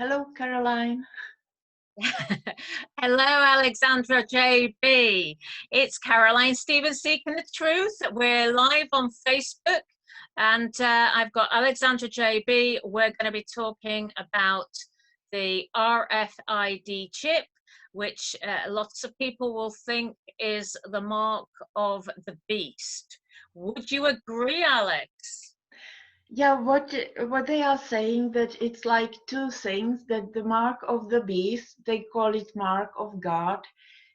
Hello, Caroline. Hello, Alexandra JB. It's Caroline Stevens Seeking the Truth. We're live on Facebook, and I've got Alexandra JB. We're going to be talking about the RFID chip, which lots of people will think is the mark of the beast. Would you agree, Alex? Yeah, what they are saying that it's like two things, that the mark of the beast, they call it mark of God,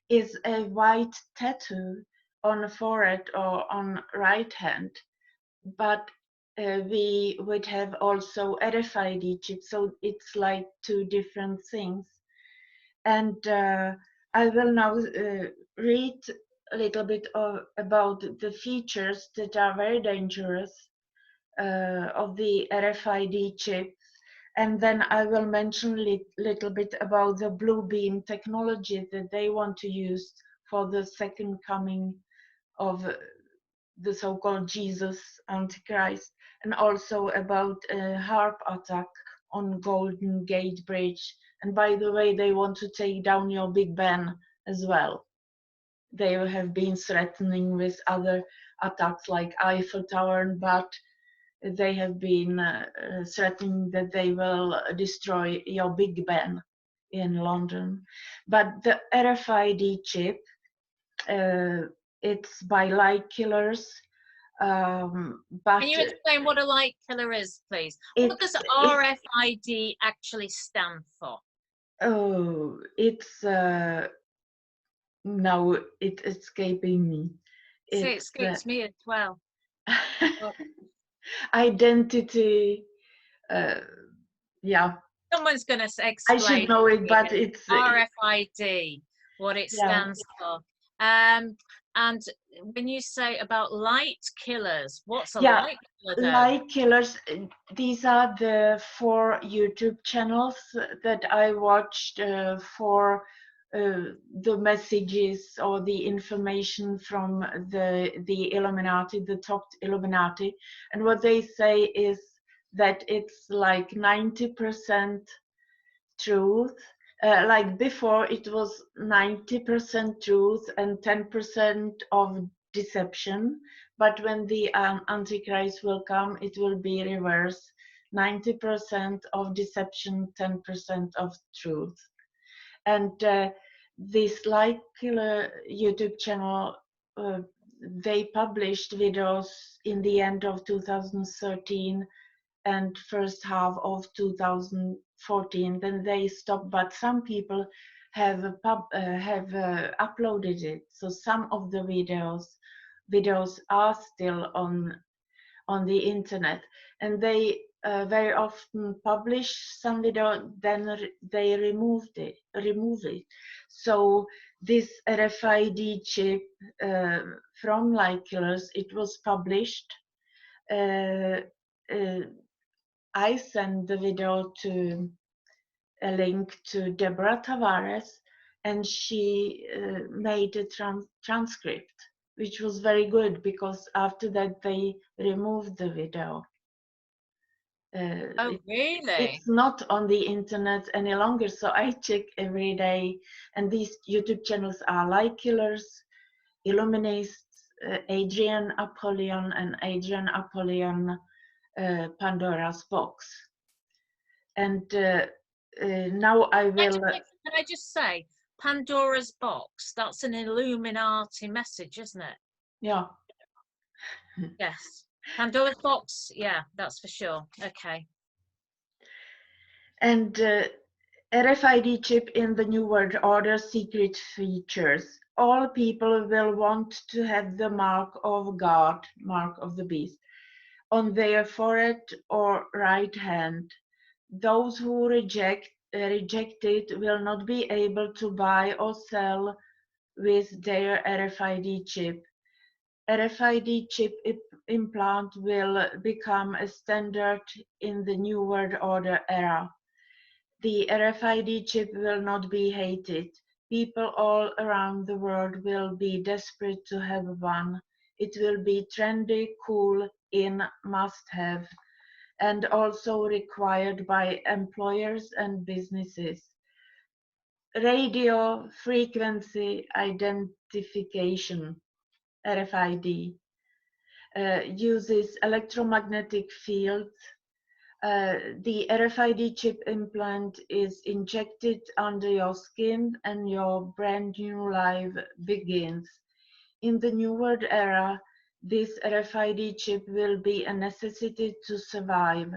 is a white tattoo on the forehead or on right hand. But we would have also RFID chip, so it's like two different things. And I will now read a little bit about the features that are very dangerous of the RFID chip, and then I will mention a little bit about the blue beam technology that they want to use for the second coming of the so-called Jesus Antichrist, and also about a harp attack on Golden Gate Bridge. And by the way, they want to take down your Big Ben as well. They have been threatening with other attacks like Eiffel Tower, but they have been threatening that they will destroy your Big Ben in London. But the RFID chip, it's by LieKillers. But Can you explain what a light killer is, please? What does RFID actually stand for? Oh, it's no, it's escaping me. It escapes me as well. Identity, yeah. Someone's going to explain. I should know it, but it's RFID, what it stands for. And when you say about light killers, what's a light killer? Light killers, these are the 4 YouTube channels that I watched for the messages or the information from the Illuminati, the top Illuminati. And what they say is that it's like 90% truth. Like before, it was 90% truth and 10% of deception. But when the Antichrist will come, it will be reverse: 90% of deception, 10% of truth. And this LieKillers YouTube channel, they published videos in the end of 2013 and first half of 2014. Then they stopped, but some people have uploaded it. So some of the videos are still on the internet, and they very often publish some video, then they remove it. So this RFID chip from LieKillers, it was published. I sent the video to a link to Deborah Tavares, and she made a transcript, which was very good, because after that they removed the video. Oh, really? It's not on the internet any longer, so I check every day. And these YouTube channels are LieKillers, Illuminists, Adrian Apollyon, and Adrian Apollyon Pandora's Box. And now I will... Can I just say, Pandora's Box, that's an Illuminati message, isn't it? Yeah. Yes. Pandora's Box, yeah, that's for sure. Okay. And RFID chip in the New World Order secret features. All people will want to have the mark of God, mark of the beast, on their forehead or right hand. Those who reject it will not be able to buy or sell with their RFID chip. RFID chip implant will become a standard in the New World Order era. The RFID chip will not be hated. People all around the world will be desperate to have one. It will be trendy, cool, in, must have. and also required by employers and businesses. Radio frequency identification, RFID, uses electromagnetic fields. The RFID chip implant is injected under your skin and your brand new life begins. In the New World era, this RFID chip will be a necessity to survive.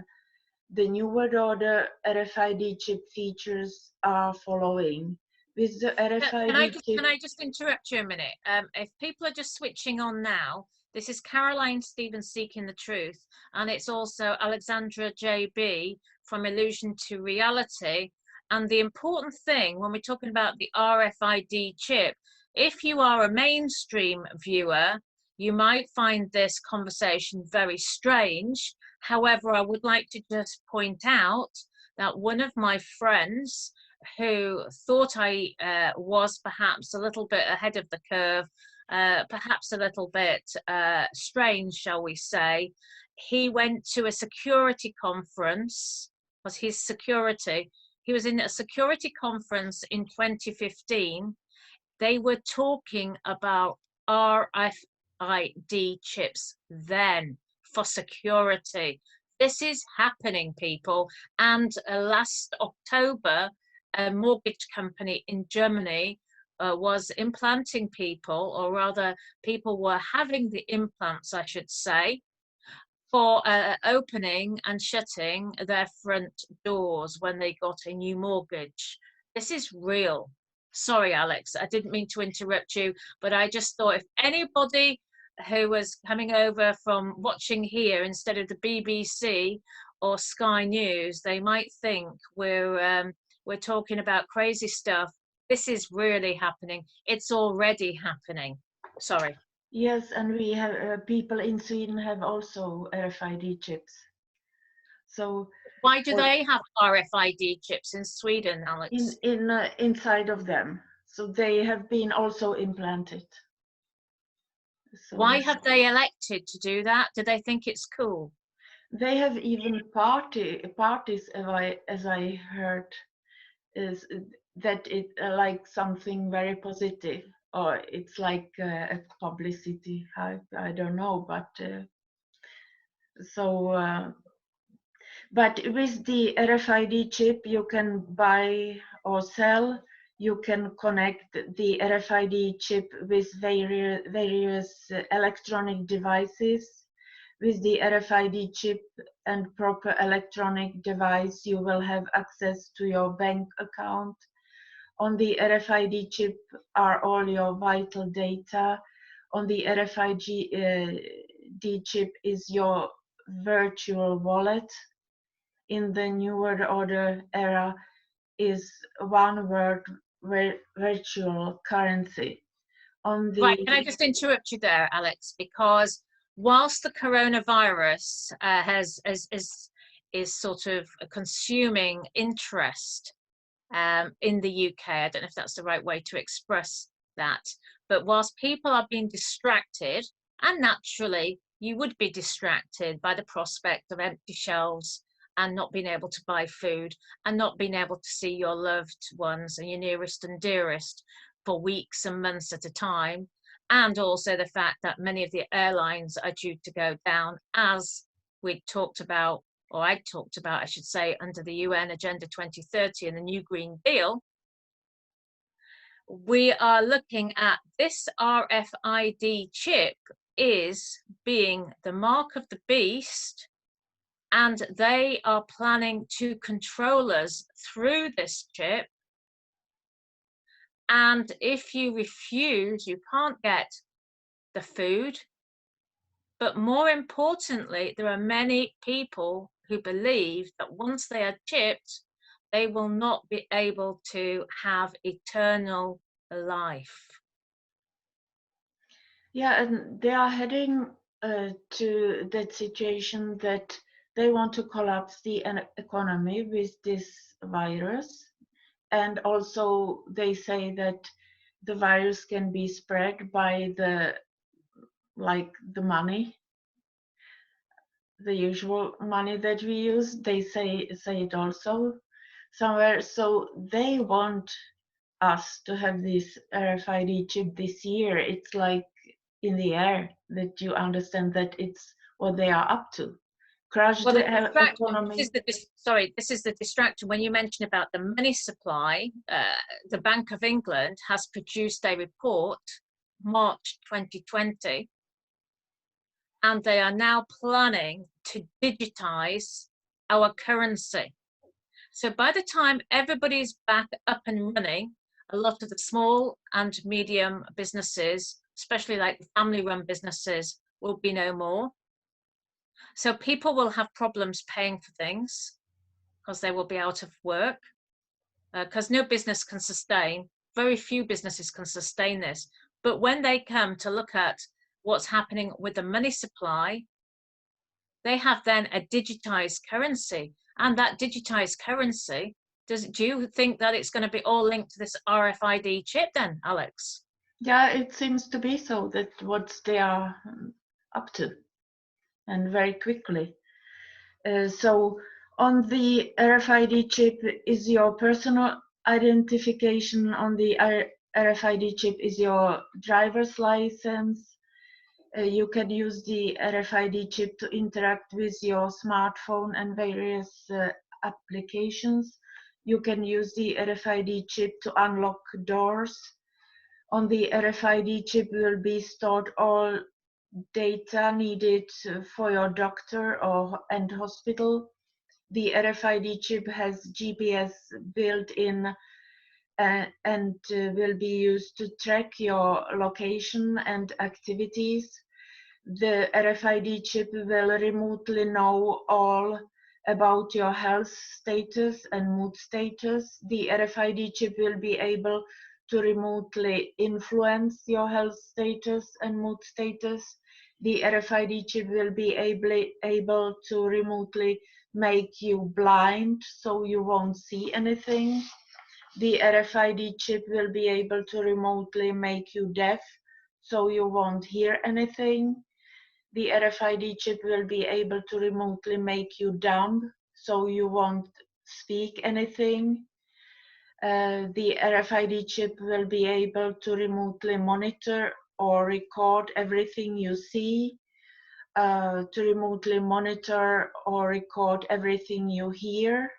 The New World Order RFID chip features are following. With the RFID chip, Can I just interrupt you a minute? If people are just switching on now, this is Caroline Stevens Seeking the Truth, and it's also Alexandra JB from Illusion to Reality. And the important thing when we're talking about the RFID chip, if you are a mainstream viewer, you might find this conversation very strange. However, I would like to just point out that one of my friends who thought I was perhaps a little bit ahead of the curve, perhaps a little bit strange, shall we say. He went to a security conference, was his security. He was in a security conference in 2015. They were talking about RFID chips then for security. This is happening, people. And last October, a mortgage company in Germany was implanting people, or rather people were having the implants, I should say, for opening and shutting their front doors when they got a new mortgage. This is real. Sorry, Alex, I didn't mean to interrupt you, but I just thought if anybody who was coming over from watching here instead of the BBC or Sky News, they might think we're talking about crazy stuff. This is really happening. It's already happening. Sorry. yes, and we have people in Sweden have also RFID chips. So why do they have RFID chips in Sweden, Alex? Inside of them, so they have been also implanted. So why have they elected to do that? Do they think it's cool? They have even parties, as I heard, is that it like something very positive, or it's like a publicity. I don't know, but but with the RFID chip, you can buy or sell. You can connect the RFID chip with various electronic devices. With the RFID chip and proper electronic device, you will have access to your bank account. On the RFID chip are all your vital data. On the RFID chip is your virtual wallet. In the New World Order era is one word, virtual currency. Right, can I just interrupt you there, Alex? Because whilst the coronavirus is sort of consuming interest in the UK, I don't know if that's the right way to express that, but whilst people are being distracted, and naturally you would be distracted by the prospect of empty shelves and not being able to buy food and not being able to see your loved ones and your nearest and dearest for weeks and months at a time, and also the fact that many of the airlines are due to go down, as we talked about, or I talked about, I should say, under the UN Agenda 2030 and the New Green Deal. We are looking at this RFID chip is being the mark of the beast, and they are planning to control us through this chip. And if you refuse, you can't get the food. But more importantly, there are many people who believe that once they are chipped, they will not be able to have eternal life. Yeah, and they are heading to that situation that they want to collapse the economy with this virus. And also they say that the virus can be spread by the money. the usual money that we use. They say it also somewhere. So they want us to have this RFID chip this year. It's like in the air that you understand that it's what they are up to. Crush Well, the the distraction, economy. this is the distraction. When you mention about the money supply, the Bank of England has produced a report, March 2020, and they are now planning to digitize our currency. So by the time everybody's back up and running, a lot of the small and medium businesses, especially like family-run businesses, will be no more. So people will have problems paying for things because they will be out of work, because no business can sustain, very few businesses can sustain this. But when they come to look at what's happening with the money supply, they have then a digitized currency. And that digitized currency, do you think that it's going to be all linked to this RFID chip then, Alex? Yeah, it seems to be so that what they are up to, and very quickly. So on the RFID chip is your personal identification. On the RFID chip is your driver's license. You can use the RFID chip to interact with your smartphone and various applications. You can use the RFID chip to unlock doors. On the RFID chip will be stored all data needed for your doctor and hospital. The RFID chip has GPS built in and will be used to track your location and activities. The RFID chip will remotely know all about your health status and mood status. The RFID chip will be able to remotely influence your health status and mood status. The RFID chip will be able to remotely make you blind so you won't see anything. The RFID chip will be able to remotely make you deaf so you won't hear anything. The RFID chip will be able to remotely make you dumb so you won't speak anything. The RFID chip will be able to remotely monitor or record everything you see, to remotely monitor or record everything you hear.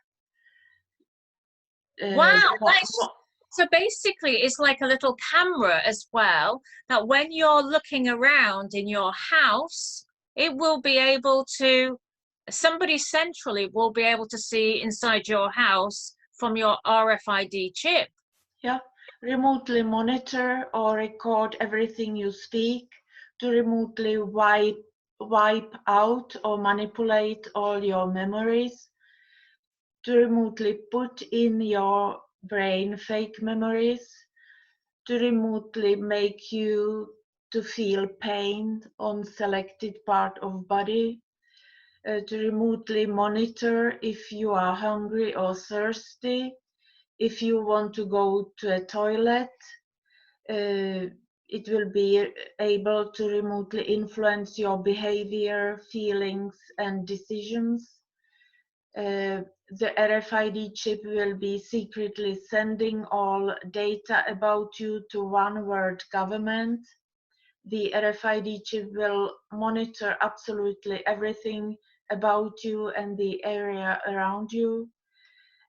Wow, so basically it's like a little camera as well, that when you're looking around in your house, it will be able to, somebody centrally will be able to see inside your house from your RFID chip. Yeah, remotely monitor or record everything you speak, to remotely wipe out or manipulate all your memories, to remotely put in your brain fake memories, to remotely make you to feel pain on selected part of body, to remotely monitor if you are hungry or thirsty, if you want to go to a toilet. It will be able to remotely influence your behavior, feelings, and decisions. The RFID chip will be secretly sending all data about you to one world government. The RFID chip will monitor absolutely everything about you and the area around you.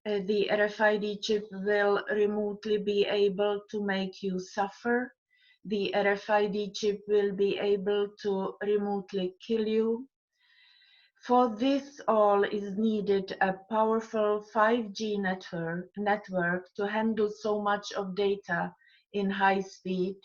The RFID chip will remotely be able to make you suffer. The RFID chip will be able to remotely kill you. For this all is needed a powerful 5G network to handle so much of data in high speed.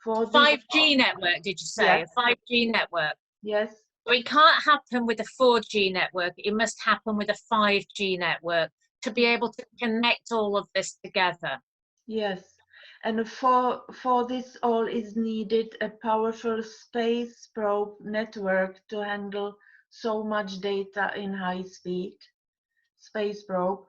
For this 5G network, did you say? yes, A 5G network? yes, So it can't happen with a 4G network. It must happen with a 5G network to be able to connect all of this together. yes. And for this all is needed a powerful space probe network to handle so much data in high speed. Space probe.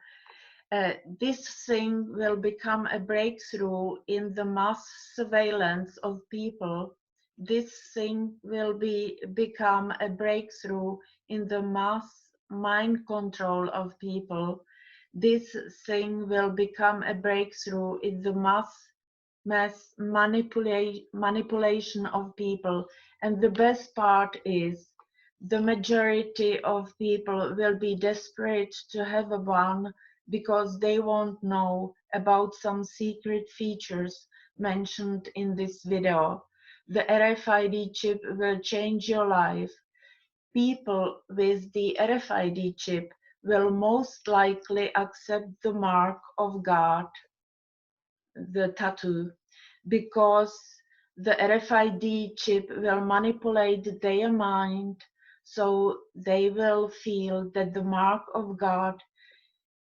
This thing will become a breakthrough in the mass surveillance of people this thing will become a breakthrough in the mass mind control of people. This thing will become a breakthrough in the mass manipulation of people. And the best part is the majority of people will be desperate to have a one because they won't know about some secret features mentioned in this video. The RFID chip will change your life. People with the RFID chip will most likely accept the mark of God, the tattoo, because the RFID chip will manipulate their mind, so they will feel that the mark of God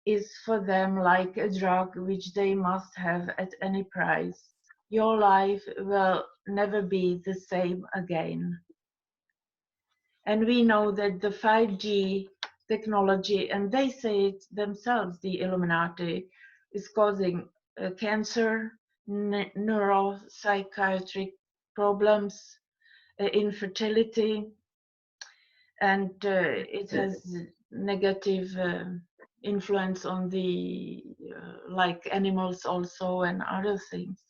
is for them like a drug which they must have at any price. Your life will never be the same again. And we know that the 5G technology, and they say it themselves, the Illuminati, is causing cancer, neuropsychiatric problems, infertility, and it has negative influence on the like animals also and other things.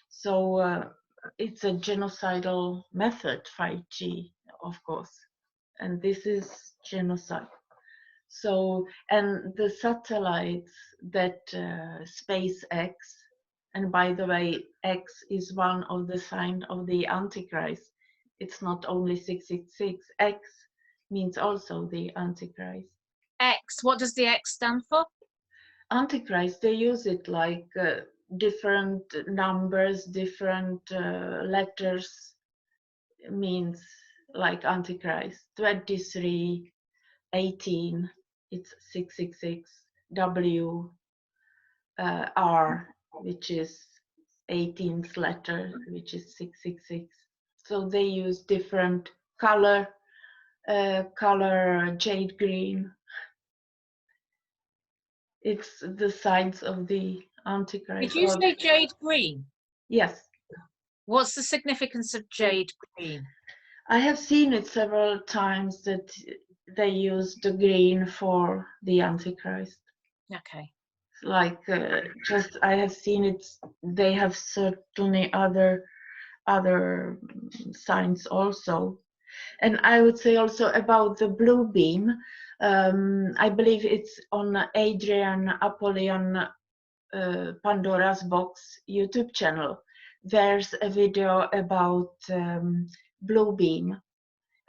So it's a genocidal method, 5G, of course, and this is genocide. So, and the satellites that SpaceX, and by the way, X is one of the sign of the Antichrist. It's not only 666. X means also the Antichrist. X, what does the X stand for? Antichrist, they use it like different numbers, different letters means like Antichrist. 23, 18, it's 666. W, R, which is 18th letter, which is 666. So they use different color jade green. It's the signs of the Antichrist. Did you say jade green? Yes. What's the significance of jade green? I have seen it several times that they use the green for the Antichrist. Okay. Like just I have seen it. They have certainly other signs also. And I would say also about the blue beam. I believe it's on Adrian Apollyon Pandora's Box YouTube channel. There's a video about blue beam.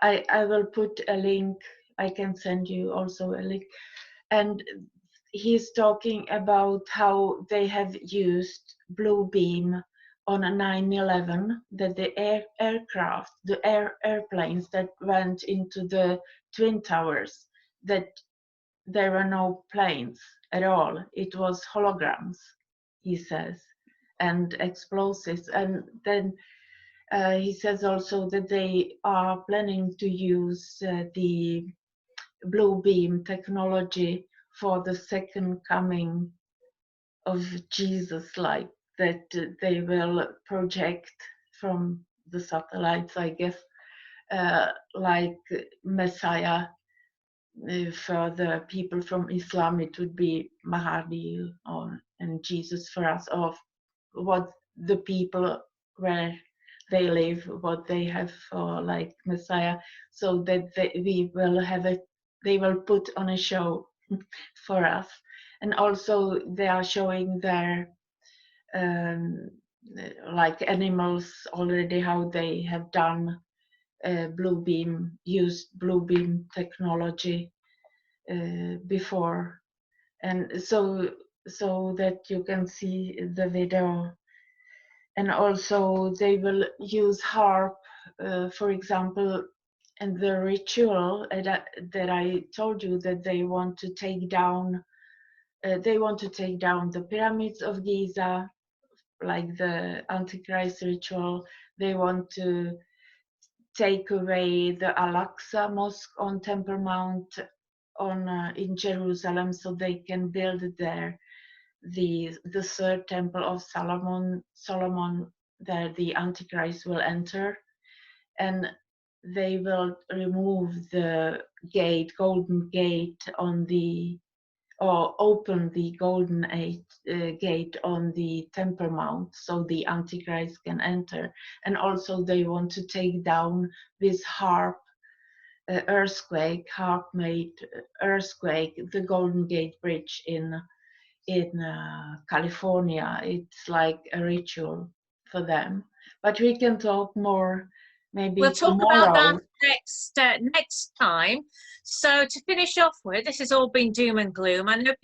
I will put a link. I can send you also a link. And he's talking about how they have used blue beam on a 9/11, that the aircraft, the airplanes that went into the Twin Towers, that there were no planes at all. It was holograms, he says, and explosives. And then he says also that they are planning to use the blue beam technology for the second coming of Jesus, like that they will project from the satellites, I guess, like Messiah. For the people from Islam, it would be Mahdi and Jesus for us, of what the people where they live, what they have for like Messiah, so that we will have it. They will put on a show for us, and also they are showing their like animals already, how they have done used blue beam technology before, and so that you can see the video. And also they will use harp, for example, in the ritual that I told you, that they want to take down the pyramids of Giza, like the Antichrist ritual. They want to take away the Al-Aqsa Mosque on Temple Mount in Jerusalem, so they can build there the third temple of Solomon, there the Antichrist will enter. and they will remove the gate, golden gate on the, or open the golden gate on the Temple Mount, so the Antichrist can enter. And also they want to take down this harp harp-made earthquake, the Golden Gate Bridge in California. It's like a ritual for them. But we can talk more maybe We'll talk about that tomorrow. next time. So to finish off with, this has all been doom and gloom. I know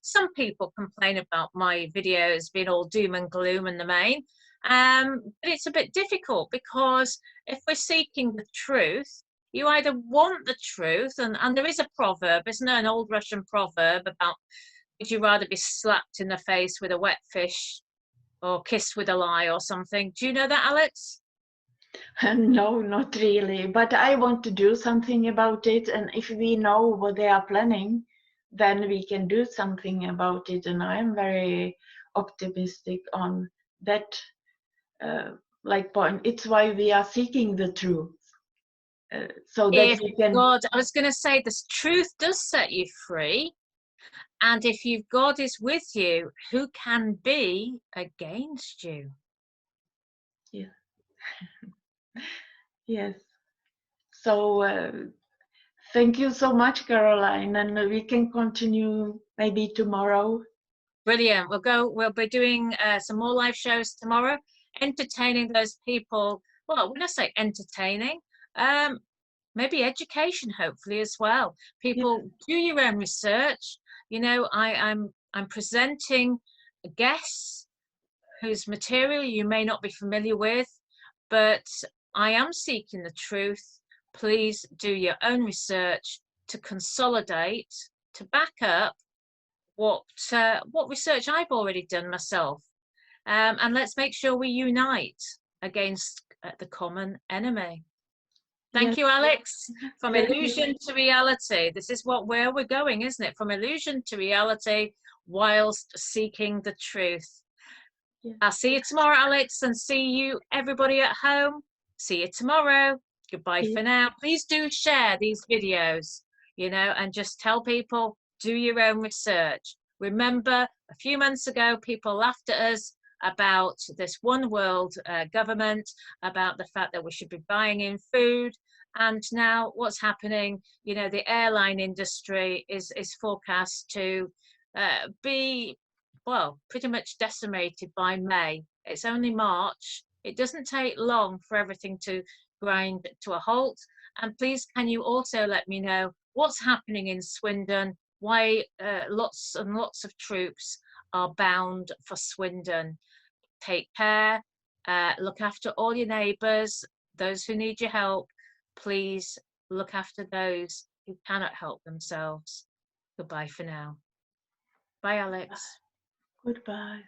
some people complain about my videos being all doom and gloom in the main. But it's a bit difficult, because if we're seeking the truth, you either want the truth, and there is a proverb, isn't there, an old Russian proverb about, would you rather be slapped in the face with a wet fish or kissed with a lie or something? Do you know that, Alex? No, not really. But I want to do something about it. And if we know what they are planning, then we can do something about it. And I am very optimistic on that point. It's why we are seeking the truth. So that If we can. God, I was going to say, this truth does set you free. And if God is with you, who can be against you? Yeah. Yes. So thank you so much, Caroline. And we can continue maybe tomorrow. Brilliant. We'll be doing some more live shows tomorrow, entertaining those people. Well, when I say entertaining, maybe education, hopefully, as well. People, do your own research. You know, I'm presenting guests whose material you may not be familiar with, but I am seeking the truth. Please do your own research to consolidate, to back up what research I've already done myself. And let's make sure we unite against the common enemy. Thank you, Alex. From illusion to reality. This is where we're going, isn't it? From illusion to reality, whilst seeking the truth. Yeah. I'll see you tomorrow, Alex, and see you, everybody at home. See you tomorrow. Goodbye for now. Please do share these videos, you know, and just tell people, do your own research. Remember, a few months ago, people laughed at us about this one world government, about the fact that we should be buying in food. And now what's happening, you know, the airline industry is forecast to be, well, pretty much decimated by May. It's only March. It doesn't take long for everything to grind to a halt. And please, can you also let me know what's happening in Swindon, why lots and lots of troops are bound for Swindon. Take care, look after all your neighbours, those who need your help. Please look after those who cannot help themselves. Goodbye for now. Bye, Alex. Goodbye.